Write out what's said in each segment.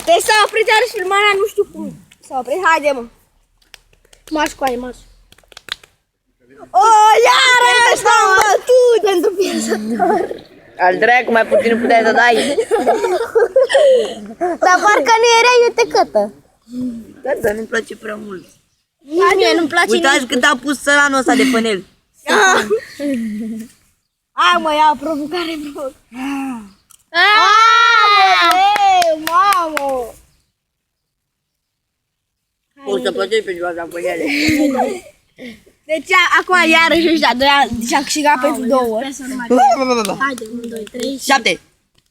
Deci s-a oprit iarăși filmarea, nu știu cum. S-a oprit, haide mă. Marș cu aia, marș. O, iarăși m-am bătut pentru pierzător. Al dracu, mai puțin nu puteai să dai. Dar parcă nu era iutecătă. Da, dar nu-mi place prea mult. Mie nu-mi place nici. Uitați cât a pus săranul ăsta de panel. Hai mă, ia provocare, provocare. Mamă! O să plătești pentru asta panele. Deci acum iarăși ăștia doi și-a câștigat pentru 2 ori. Haide, 1, 2, 3 și... 7.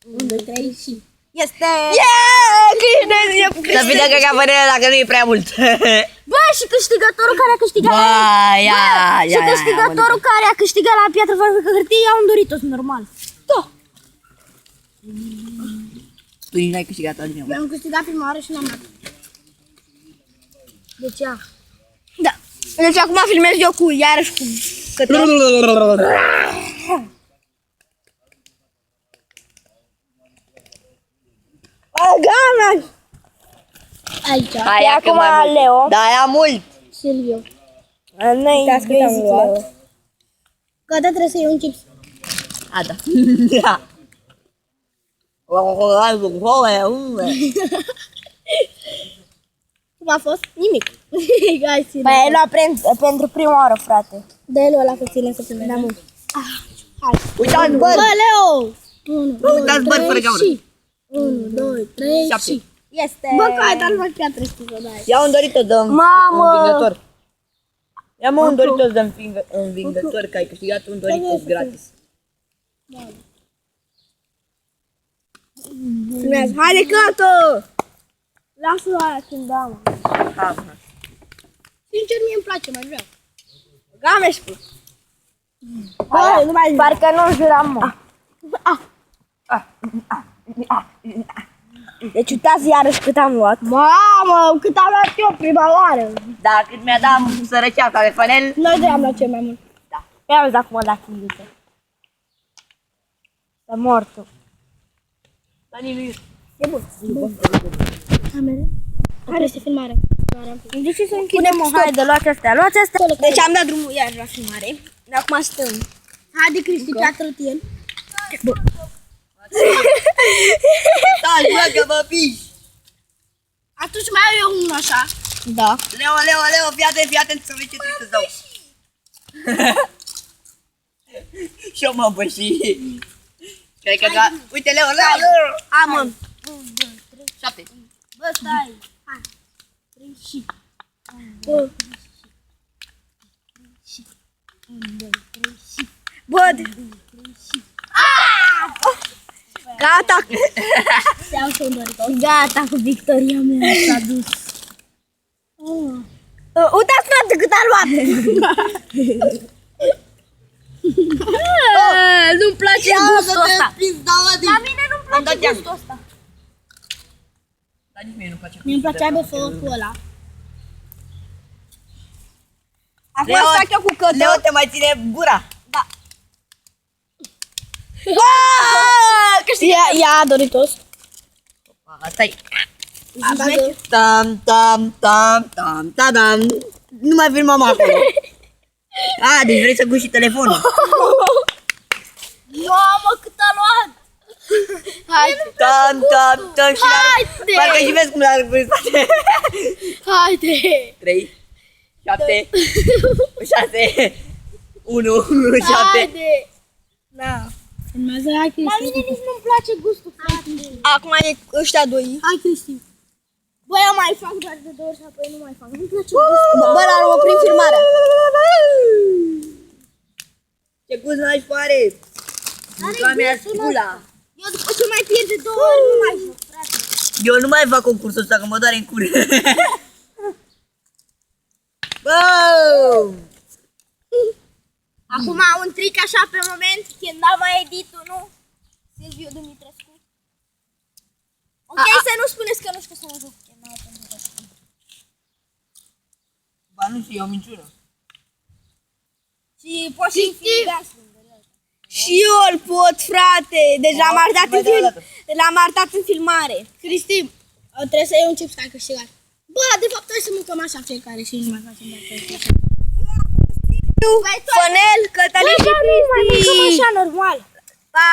1, 2, 3 și... Este... Yeah! Câștigă! Să vedem că ca panele dacă nu e prea mult. Bă, și câștigătorul care a câștigat Bă, ia, și câștigătorul care a câștigat la piatră fără hârtie i-au îndorit-o, normal. Da. Tu nici n-ai câștigat altcineva. Eu am câștigat prima oară și n-am dat. Deci ia. Da. Deci acum filmez eu cu iarăși cu cător. Gana! Aici. Hai, ia că acum mai mult. Leo. Da, ia mult. Silviu. Noi am luat. Gata, trebuie să iei un chips. A, da. Da. Cum a fost? Nimic. Hai, Silviu. Păi el a pentru prima oară, frate. Dă-i ăla că ține să filmeze. Da, mult. Hai. Uitați, bă! Bă, Leo! 1, 2, Uitați, bă, fără 3 gaură. și... 1, 2, 3 7. și... Este... Bă, că ai dat numai piatră, știi să dai. Ia un Doritos de Mamă! învingător. Ia mă un Doritos de învingător, că ai câștigat un Doritos gratis. Filmează. Haide, Cătă! Lasă-o aia când da, mă. Sincer, mie îmi place, mai vreau. Gameșcu. Bă, nu mai Parcă nu juram, mă. Deci uitați iarăși cât am luat. Mamă, cât am luat eu prima oară. Da, cât mi-a dat sărăceata de panel. Noi doi am luat cel mai mult. Da. Ia uzi acum la chiliță. Să mortul. E bun. Camere? Care este filmare? De ce să închidem, mă? Haide, luați astea, luați astea. Deci am dat drumul iar la filmare. Acum stăm. Haide, Cristi, piatră-ti el. Stai, bă, că vă piși. Atunci mai au eu unul așa. Da. Leo, fii atent să vezi ce trebuie să dau. Și eu mă băși. Cred că da. Uite, Leo. Am, mă. 7. Bă, stai. Hai. 3 și. Bă. Bă, gata. Se iau și un Doritos. Gata cu victoria mea s-a dus. Uitați, frate, cât a luat. Nu-mi place gustul ăsta. La mine nu-mi place gustul ăsta. Dar nici mie nu place. Mie îmi plăcea băfătul ăla. Acum fac eu cu Cătă. Leo, te mai ține gura. Da. Ia Doritos. Asta-i. Bagă. Tam. Nu mai filmăm acolo. A, deci vrei să guși și telefonul. Mamă, cât a luat. Hai. Tam și Haide. parcă și vezi cum l-a pus spate. Haide. 3, 7, 6, 1, 7. Haide. Da. Filmează, hai, Cristi. La mine nici nu-mi place gustul, frate. Acum e ăștia doi. Hai, Cristi. Bă, eu mai fac doar de 2 ori și apoi nu mai fac. Nu-mi place gustul. Bă, l-am oprit filmarea. Ce gust n-aș pare? Mânca mea spula. Eu după ce mai pierd de 2 ori nu mai fac, frate. Eu nu mai fac concursul ăsta, că mă doare în cur. Bă! Acum un trick așa pe moment, când am mai editul, nu? Silviu Dumitrescu. Ok, să nu spuneți că nu știu să mă joc. Ba nu știu, e o minciună. Și poți să fii și eu îl pot, frate. Deci l-am arătat în film. L-am arătat în filmare. Cristi, Trebuie să iei un chips ca câștigat. Bă, de fapt trebuie să mâncăm așa fiecare și nu mai facem de Fănel, Cătălin și Cristi. așa normal. Pa!